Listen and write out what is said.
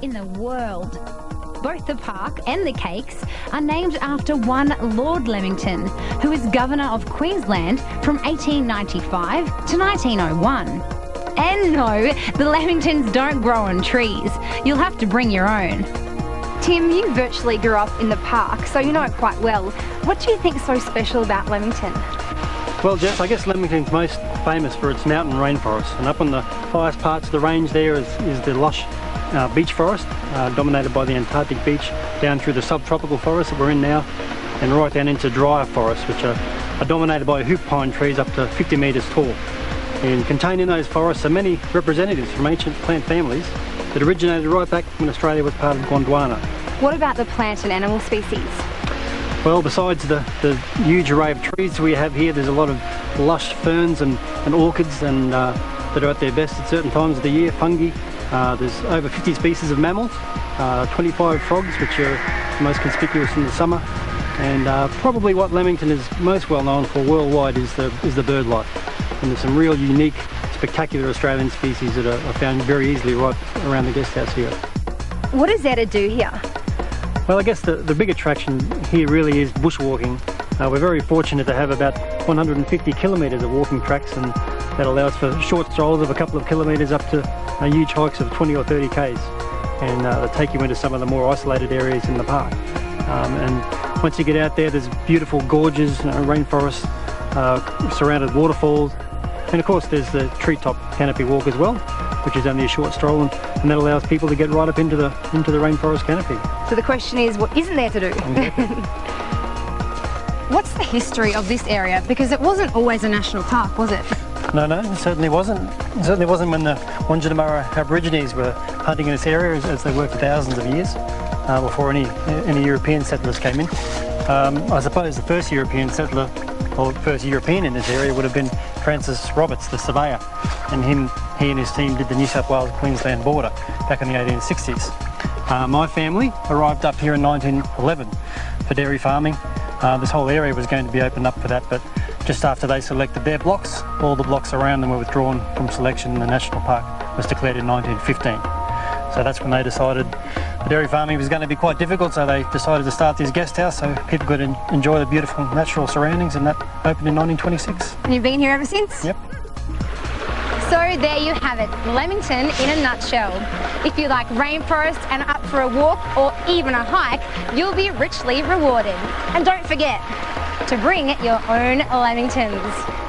in the world. Both the park and the cakes are named after one Lord Lamington, who was Governor of Queensland from 1895 to 1901. And no, the Lamingtons don't grow on trees. You'll have to bring your own. Tim, you virtually grew up in the park, so you know it quite well. What do you think is so special about Lamington? Well, Jess, I guess Lamington's most famous for its mountain rainforest, and up on the highest parts of the range there is the lush beach forest, dominated by the Antarctic beach, down through the subtropical forest that we're in now, and right down into drier forests, which are dominated by hoop pine trees up to 50 metres tall. And contained in those forests are many representatives from ancient plant families that originated right back when Australia was part of Gondwana. What about the plant and animal species? Well, besides the huge array of trees we have here, there's a lot of lush ferns and orchids and that are at their best at certain times of the year, fungi. There's over 50 species of mammals, 25 frogs, which are most conspicuous in the summer, and probably what Lamington is most well known for worldwide is the bird life. And there's some real unique, spectacular Australian species that are found very easily right around the guest house here. What is there to do here? Well, I guess the big attraction here really is bushwalking. We're very fortunate to have about 150 kilometres of walking tracks, and that allows for short strolls of a couple of kilometres up to huge hikes of 20 or 30 k's, and they take you into some of the more isolated areas in the park. And once you get out there, there's beautiful gorges, rainforests, surrounded waterfalls, and of course there's the treetop canopy walk as well, which is only a short stroll, and that allows people to get right up into the rainforest canopy. So the question is, what isn't there to do? Exactly. What's the history of this area? Because it wasn't always a national park, was it? No, it certainly wasn't. It certainly wasn't when the Wandjinamurra Aborigines were hunting in this area, as they were for thousands of years, before any European settlers came in. I suppose the first European settler, or first European in this area, would have been Francis Roberts, the surveyor, and he and his team did the New South Wales-Queensland border back in the 1860s. My family arrived up here in 1911 for dairy farming. This whole area was going to be opened up for that, but just after they selected their blocks, all the blocks around them were withdrawn from selection, and the national park was declared in 1915. So that's when they decided the dairy farming was going to be quite difficult, so they decided to start this guest house so people could enjoy the beautiful natural surroundings, and that opened in 1926. And you've been here ever since? Yep. So there you have it, Lamington in a nutshell. If you like rainforest and are up for a walk or even a hike, you'll be richly rewarded. And don't forget to bring your own Lamingtons.